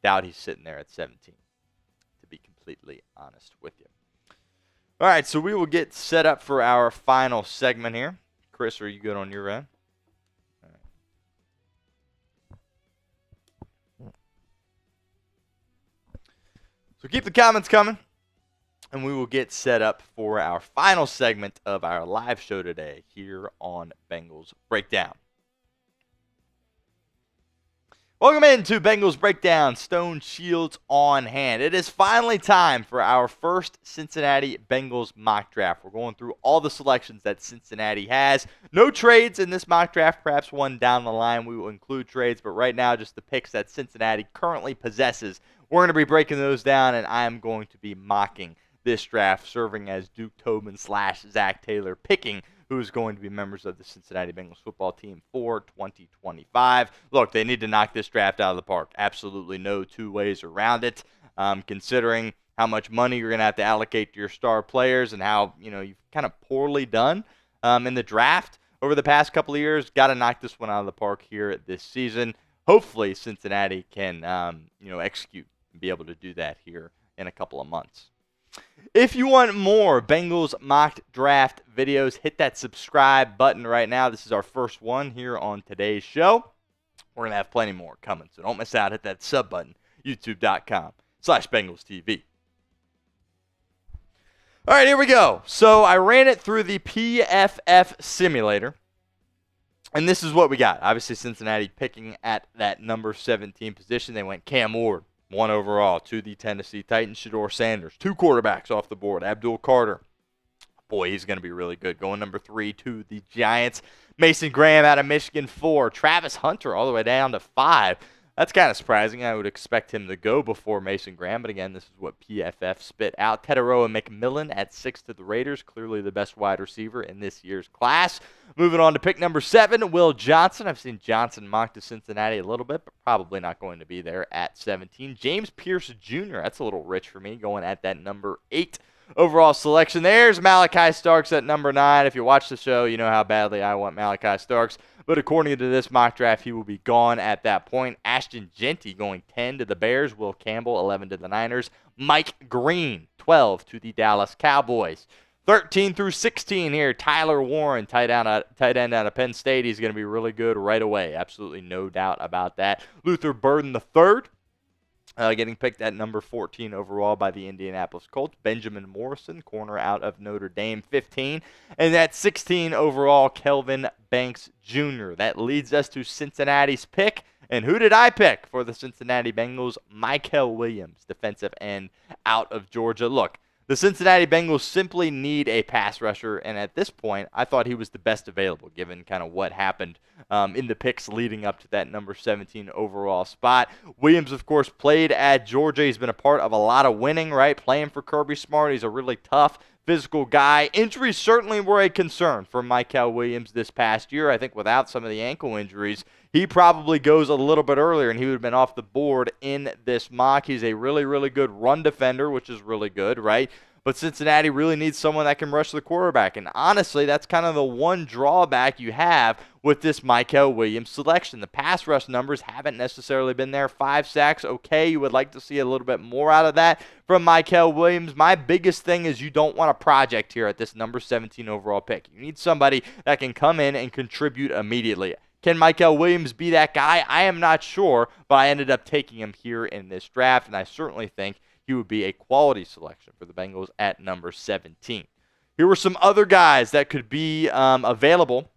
doubt he's sitting there at 17, to be completely honest with you. All right, so we will get set up for our final segment here. Chris, are you good on your end? All right. So keep the comments coming, and we will get set up for our final segment of our live show today here on Bengals Breakdown. Welcome into Bengals Breakdown, Stone Shields on hand. It is finally time for our first Cincinnati Bengals mock draft. We're going through all the selections that Cincinnati has. No trades in this mock draft, perhaps one down the line we will include trades, but right now just the picks that Cincinnati currently possesses. We're going to be breaking those down, and I am going to be mocking this draft, serving as Duke Tobin / Zach Taylor, picking who is going to be members of the Cincinnati Bengals football team for 2025. Look, they need to knock this draft out of the park. Absolutely no two ways around it. Considering how much money you're going to have to allocate to your star players and how you've kind of poorly done in the draft over the past couple of years, got to knock this one out of the park here this season. Hopefully, Cincinnati can execute and be able to do that here in a couple of months. If you want more Bengals mock draft videos, hit that subscribe button right now. This is our first one here on today's show. We're going to have plenty more coming, so don't miss out. Hit that sub button, youtube.com/BengalsTV. All right, here we go. So I ran it through the PFF simulator, and this is what we got. Obviously, Cincinnati picking at that number 17 position. They went Cam Ward, 1 overall to the Tennessee Titans, Shedeur Sanders. 2 quarterbacks off the board, Abdul Carter. Boy, he's going to be really good. Going number 3 to the Giants, Mason Graham out of Michigan, 4. Travis Hunter all the way down to 5. That's kind of surprising. I would expect him to go before Mason Graham, but again, this is what PFF spit out. Teteroa McMillan at 6 to the Raiders, clearly the best wide receiver in this year's class. Moving on to pick number 7, Will Johnson. I've seen Johnson mocked to Cincinnati a little bit, but probably not going to be there at 17. James Pierce Jr., that's a little rich for me, going at that number 8 overall selection. There's Malachi Starks at number 9. If you watch the show, you know how badly I want Malachi Starks. But according to this mock draft, he will be gone at that point. Ashton Jeanty going 10 to the Bears. Will Campbell 11 to the Niners. Mike Green 12 to the Dallas Cowboys. 13 through 16 here. Tyler Warren, tight end out of Penn State. He's going to be really good right away. Absolutely no doubt about that. Luther Burden III. Getting picked at number 14 overall by the Indianapolis Colts. Benjamin Morrison, corner out of Notre Dame, 15. And at 16 overall, Kelvin Banks Jr. That leads us to Cincinnati's pick. And who did I pick for the Cincinnati Bengals? Mykel Williams, defensive end out of Georgia. Look, the Cincinnati Bengals simply need a pass rusher, and at this point, I thought he was the best available, given kind of what happened in the picks leading up to that number 17 overall spot. Williams, of course, played at Georgia. He's been a part of a lot of winning, right? Playing for Kirby Smart. He's a really tough, physical guy. Injuries certainly were a concern for Mykel Williams this past year. I think without some of the ankle injuries, he probably goes a little bit earlier, and he would have been off the board in this mock. He's a really, really good run defender, which is really good, right? But Cincinnati really needs someone that can rush the quarterback. And honestly, that's kind of the one drawback you have with this Mykel Williams selection. The pass rush numbers haven't necessarily been there. 5 sacks, okay. You would like to see a little bit more out of that from Mykel Williams. My biggest thing is you don't want a project here at this number 17 overall pick. You need somebody that can come in and contribute immediately. Can Mykel Williams be that guy? I am not sure, but I ended up taking him here in this draft, and I certainly think he would be a quality selection for the Bengals at number 17. Here were some other guys that could be available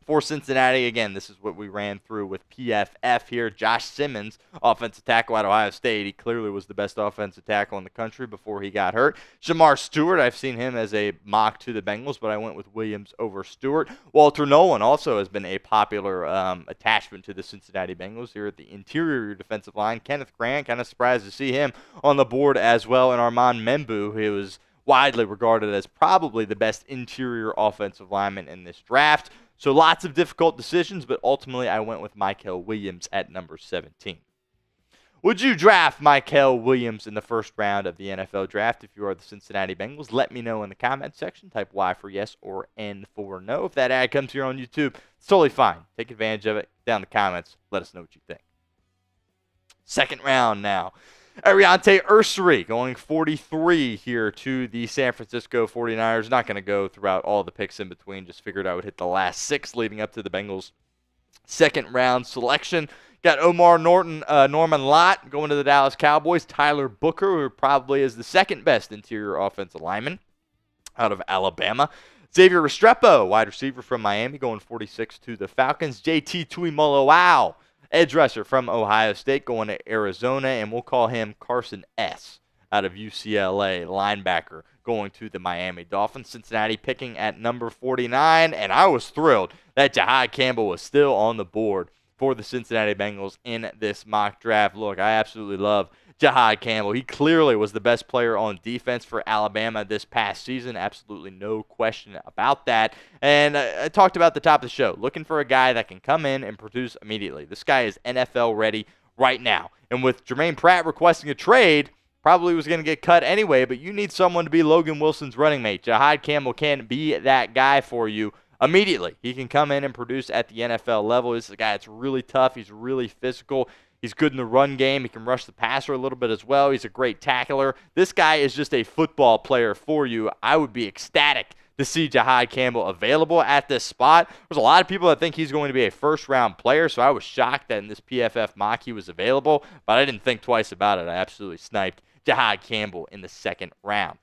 for Cincinnati. Again, this is what we ran through with PFF here. Josh Simmons, offensive tackle at Ohio State. He clearly was the best offensive tackle in the country before he got hurt. Shamar Stewart, I've seen him as a mock to the Bengals, but I went with Williams over Stewart. Walter Nolan also has been a popular attachment to the Cincinnati Bengals here at the interior defensive line. Kenneth Grant, kind of surprised to see him on the board as well. And Armand Membu, who was widely regarded as probably the best interior offensive lineman in this draft. So lots of difficult decisions, but ultimately I went with Mykel Williams at number 17. Would you draft Mykel Williams in the first round of the NFL draft if you are the Cincinnati Bengals? Let me know in the comment section. Type Y for yes or N for no. If that ad comes here on YouTube, it's totally fine. Take advantage of it. Down in the comments, let us know what you think. Second round now. Ariante Ursery going 43 here to the San Francisco 49ers. Not going to go throughout all the picks in between. Just figured I would hit the last 6 leading up to the Bengals' second round selection. Got Norman Lott going to the Dallas Cowboys. Tyler Booker, who probably is the second best interior offensive lineman out of Alabama. Xavier Restrepo, wide receiver from Miami, going 46 to the Falcons. JT Tuimoloau, edge rusher from Ohio State, going to Arizona, and we'll call him Carson S. out of UCLA, linebacker, going to the Miami Dolphins. Cincinnati picking at number 49, and I was thrilled that Jahad Campbell was still on the board for the Cincinnati Bengals in this mock draft. Look, I absolutely love Jahad Campbell. He clearly was the best player on defense for Alabama this past season. Absolutely no question about that. And I talked about the top of the show, looking for a guy that can come in and produce immediately. This guy is NFL ready right now. And with Germaine Pratt requesting a trade, probably was going to get cut anyway, but you need someone to be Logan Wilson's running mate. Jahad Campbell can be that guy for you immediately. He can come in and produce at the NFL level. This is a guy that's really tough. He's really physical. He's good in the run game. He can rush the passer a little bit as well. He's a great tackler. This guy is just a football player for you. I would be ecstatic to see Jahad Campbell available at this spot. There's a lot of people that think he's going to be a first-round player, so I was shocked that in this PFF mock he was available, but I didn't think twice about it. I absolutely sniped Jahad Campbell in the second round.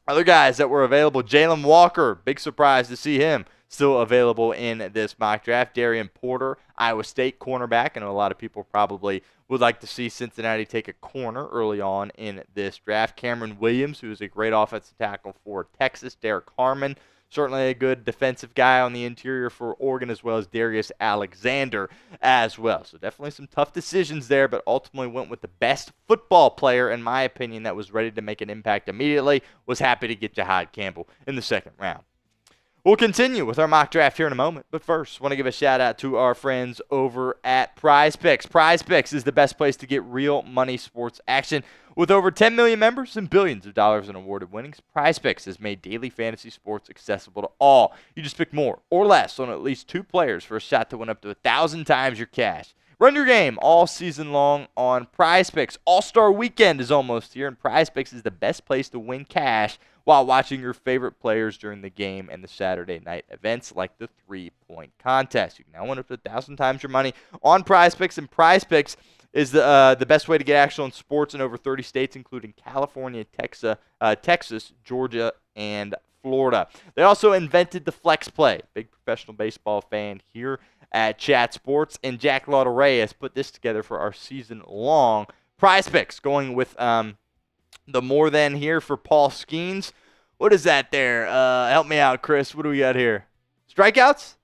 Other guys that were available, Jalen Walker, big surprise to see him still available in this mock draft. Darian Porter, Iowa State cornerback. I know a lot of people probably would like to see Cincinnati take a corner early on in this draft. Cameron Williams, who is a great offensive tackle for Texas. Derek Harmon, certainly a good defensive guy on the interior for Oregon, as well as Darius Alexander as well. So definitely some tough decisions there, but ultimately went with the best football player, in my opinion, that was ready to make an impact immediately. Was happy to get Jahad Campbell in the second round. We'll continue with our mock draft here in a moment, but first, want to give a shout-out to our friends over at Prize Picks. Prize Picks is the best place to get real money sports action. With over 10 million members and billions of dollars in awarded winnings, Prize Picks has made daily fantasy sports accessible to all. You just pick more or less on at least 2 players for a shot to win up to 1,000 times your cash. Run your game all season long on Prize Picks. All-Star Weekend is almost here, and Prize Picks is the best place to win cash while watching your favorite players during the game and the Saturday night events like the 3-point contest. You can now win up to 1,000 times your money on Prize Picks, and Prize Picks is the best way to get action on sports in over 30 states, including California, Texas, Georgia, and Florida. They also invented the Flex Play. Big professional baseball fan here at Chat Sports, and Jack Lauderay has put this together for our season-long Prize Picks, going with the more than here for Paul Skeens. What is that there? Help me out, Chris. What do we got here? Strikeouts?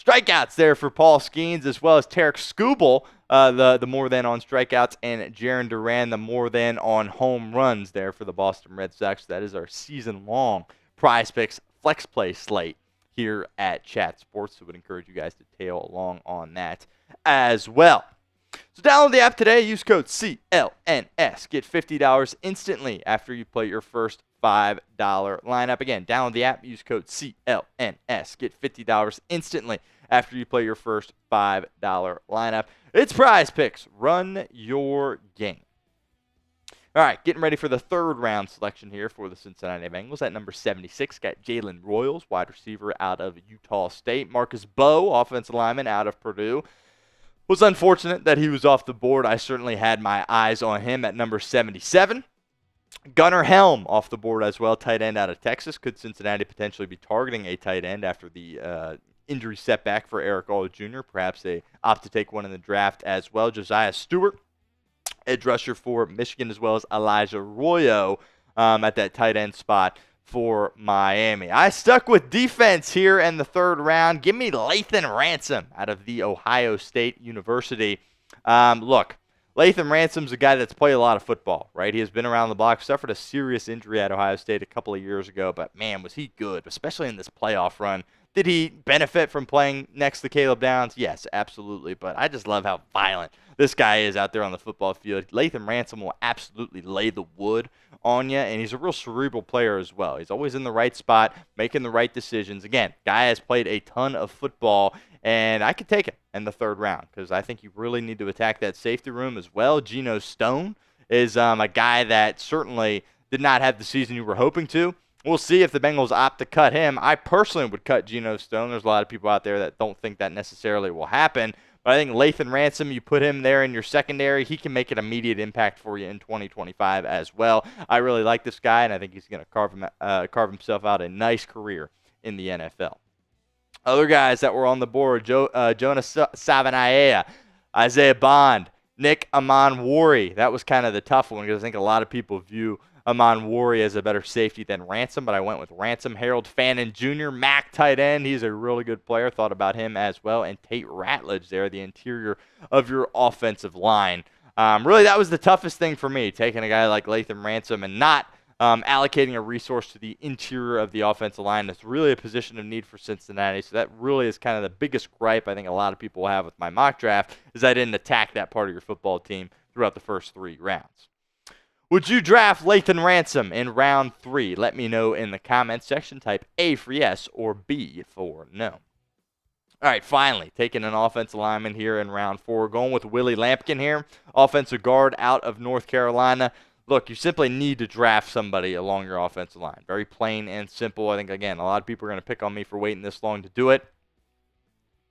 Strikeouts there for Paul Skeens, as well as Tarek Skubal, the more than on strikeouts, and Jarren Duran, the more than on home runs there for the Boston Red Sox. That is our season-long Prize Picks Flex Play slate here at Chat Sports, so I would encourage you guys to tail along on that as well. So download the app today. Use code CLNS. Get $50 instantly after you play your first $5 lineup. Again, download the app. Use code CLNS. Get $50 instantly after you play your first $5 lineup. It's Prize Picks. Run your game. All right, getting ready for the third round selection here for the Cincinnati Bengals. At number 76, got Jalen Royals, wide receiver out of Utah State. Marcus Bowe, offensive lineman out of Purdue. Was unfortunate that he was off the board. I certainly had my eyes on him at number 77. Gunnar Helm off the board as well, tight end out of Texas. Could Cincinnati potentially be targeting a tight end after the injury setback for Eric All Jr.? Perhaps they opt to take one in the draft as well. Josiah Stewart, edge rusher for Michigan, as well as Elijah Arroyo at that tight end spot for Miami. I stuck with defense here in the third round. Give me Lathan Ransom out of the Ohio State University. Look, Lathan Ransom's a guy that's played a lot of football, right? He has been around the block, suffered a serious injury at Ohio State a couple of years ago, but man, was he good, especially in this playoff run. Did he benefit from playing next to Caleb Downs? Yes, absolutely, but I just love how violent this guy is out there on the football field. Lathan Ransom will absolutely lay the wood on you, and he's a real cerebral player as well. He's always in the right spot, making the right decisions. Again, guy has played a ton of football, and I could take it in the third round because I think you really need to attack that safety room as well. Geno Stone is a guy that certainly did not have the season you were hoping to. We'll see if the Bengals opt to cut him. I personally would cut Geno Stone. There's a lot of people out there that don't think that necessarily will happen. But I think Lathan Ransom, you put him there in your secondary, he can make an immediate impact for you in 2025 as well. I really like this guy, and I think he's going to carve himself out a nice career in the NFL. Other guys that were on the board, Jonas Savanaia, Isaiah Bond, Nick Amanwari. That was kind of the tough one because I think a lot of people view Amanwari as a better safety than Ransom, but I went with Ransom. Harold Fannin Jr., Mac tight end. He's a really good player. Thought about him as well. And Tate Ratledge there, the interior of your offensive line. Really, that was the toughest thing for me, taking a guy like Lathan Ransom and not allocating a resource to the interior of the offensive line. That's really a position of need for Cincinnati. So that really is kind of the biggest gripe I think a lot of people will have with my mock draft is I didn't attack that part of your football team throughout the first 3 rounds. Would you draft Lathan Ransom in round 3? Let me know in the comments section. Type A for yes or B for no. All right, finally, taking an offensive lineman here in round 4. Going with Willie Lampkin here, offensive guard out of North Carolina. Look, you simply need to draft somebody along your offensive line. Very plain and simple. I think, again, a lot of people are going to pick on me for waiting this long to do it.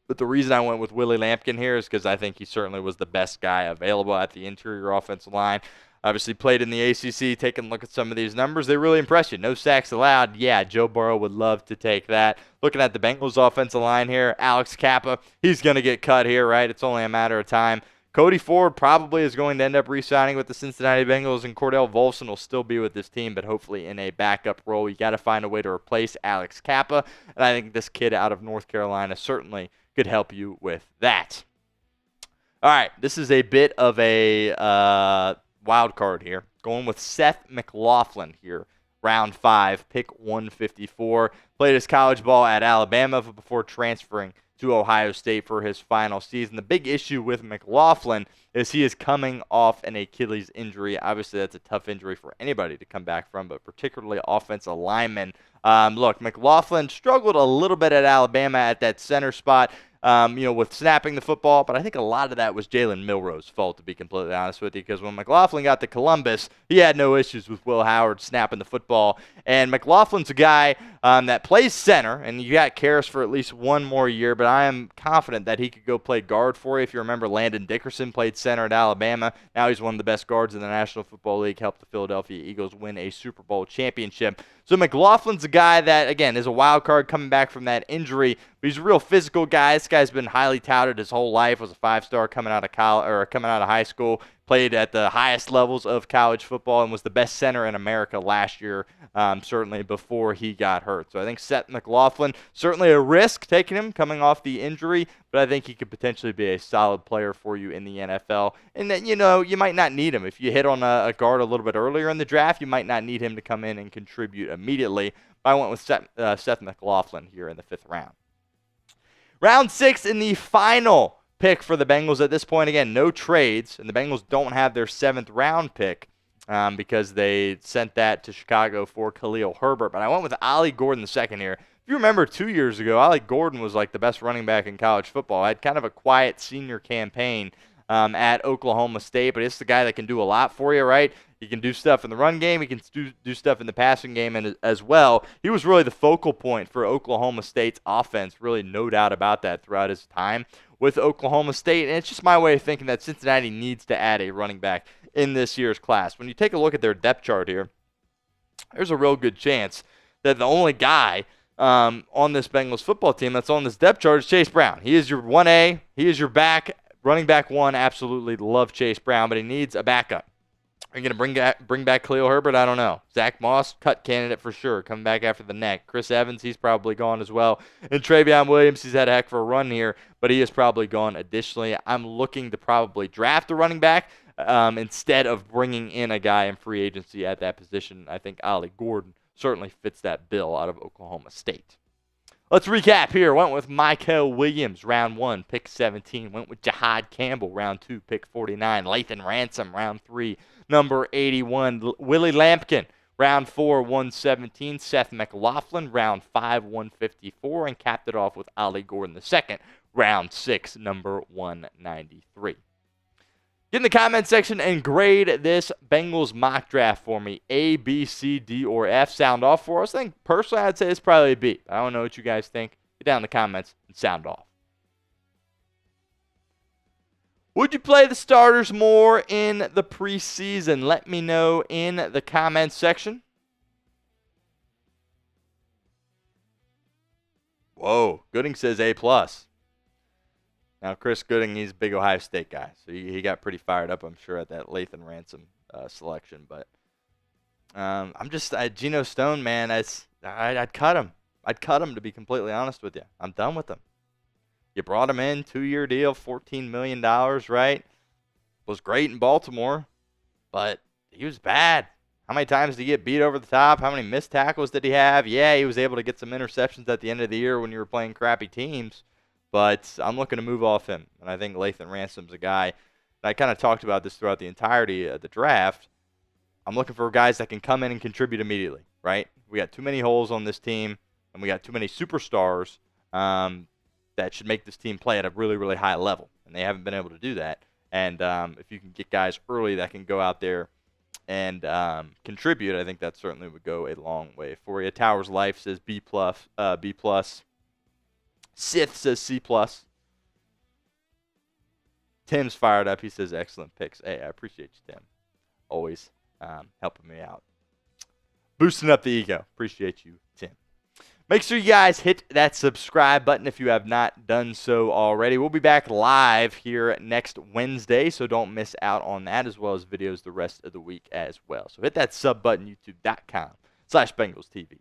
But the reason I went with Willie Lampkin here is because I think he certainly was the best guy available at the interior offensive line. Obviously played in the ACC, taking a look at some of these numbers. They really impress you. No sacks allowed. Yeah, Joe Burrow would love to take that. Looking at the Bengals offensive line here, Alex Kappa, he's going to get cut here, right? It's only a matter of time. Cody Ford probably is going to end up re-signing with the Cincinnati Bengals, and Cordell Volson will still be with this team, but hopefully in a backup role. You got to find a way to replace Alex Kappa, and I think this kid out of North Carolina certainly could help you with that. All right, this is a bit of a wild card here. Going with Seth McLaughlin here, round 5, pick 154. Played his college ball at Alabama before transferring to Ohio State for his final season. The big issue with McLaughlin is he is coming off an Achilles injury. Obviously, that's a tough injury for anybody to come back from, but particularly offensive linemen. Look, McLaughlin struggled a little bit at Alabama at that center spot. With snapping the football, but I think a lot of that was Jalen Milroe's fault, to be completely honest with you, because when McLaughlin got to Columbus, he had no issues with Will Howard snapping the football, and McLaughlin's a guy that plays center, and you got Karras for at least one more year, but I am confident that he could go play guard for you. If you remember, Landon Dickerson played center at Alabama. Now he's one of the best guards in the National Football League, helped the Philadelphia Eagles win a Super Bowl championship. So McLaughlin's a guy that, again, is a wild card coming back from that injury, but he's a real physical guy. This guy's been highly touted his whole life, was a 5-star coming out of college or coming out of high school, played at the highest levels of college football, and was the best center in America last year, certainly before he got hurt. So I think Seth McLaughlin, certainly a risk taking him coming off the injury, but I think he could potentially be a solid player for you in the NFL. And then, you might not need him. If you hit on a guard a little bit earlier in the draft, you might not need him to come in and contribute immediately. But I went with Seth McLaughlin here in the 5th round. Round 6 in the final pick for the Bengals at this point. Again, no trades, and the Bengals don't have their 7th round pick because they sent that to Chicago for Khalil Herbert. But I went with Ollie Gordon II here. If you remember 2 years ago, Ollie Gordon was like the best running back in college football. Had kind of a quiet senior campaign at Oklahoma State, but it's the guy that can do a lot for you, right? He can do stuff in the run game. He can do stuff in the passing game and as well. He was really the focal point for Oklahoma State's offense, really no doubt about that throughout his time with Oklahoma State. And it's just my way of thinking that Cincinnati needs to add a running back in this year's class. When you take a look at their depth chart here, there's a real good chance that the only guy on this Bengals football team that's on this depth chart is Chase Brown. He is your 1A. He is your running back 1. Absolutely love Chase Brown, but he needs a backup. Are you going to bring back Khalil Herbert? I don't know. Zach Moss, cut candidate for sure, coming back after the neck. Chris Evans, he's probably gone as well. And Travion Williams, he's had a heck of a run here, but he is probably gone. Additionally, I'm looking to probably draft a running back instead of bringing in a guy in free agency at that position. I think Ollie Gordon certainly fits that bill out of Oklahoma State. Let's recap here. Went with Mykel Williams, round 1, pick 17. Went with Jihad Campbell, round 2, pick 49. Lathan Ransom, round 3, number 81. Willie Lampkin, round 4, 117. Seth McLaughlin, round 5, 154. And capped it off with Ollie Gordon II, round 6, number 193. Get in the comment section and grade this Bengals mock draft for me. A, B, C, D, or F. Sound off for us. I think personally I'd say it's probably a B. I don't know what you guys think. Get down in the comments and sound off. Would you play the starters more in the preseason? Let me know in the comments section. Whoa, Gooding says A+. Now, Chris Gooding, he's a big Ohio State guy, so he got pretty fired up, I'm sure, at that Lathan Ransom selection. But Geno Stone, man, I'd cut him. I'd cut him, to be completely honest with you. I'm done with him. You brought him in, 2-year deal, $14 million, right? Was great in Baltimore, but he was bad. How many times did he get beat over the top? How many missed tackles did he have? Yeah, he was able to get some interceptions at the end of the year when you were playing crappy teams. But I'm looking to move off him. And I think Lathan Ransom's a guy, and I kind of talked about this throughout the entirety of the draft. I'm looking for guys that can come in and contribute immediately, right? We got too many holes on this team, and we got too many superstars that should make this team play at a really, really high level. And they haven't been able to do that. And if you can get guys early that can go out there and contribute, I think that certainly would go a long way for you. Towers Life says B+. Sith says C+. Tim's fired up. He says excellent picks. Hey, I appreciate you, Tim. always helping me out. Boosting up the ego. Appreciate you, Tim. Make sure you guys hit that subscribe button if you have not done so already. We'll be back live here next Wednesday, so don't miss out on that, as well as videos the rest of the week as well. So hit that sub button, youtube.com/BengalsTV.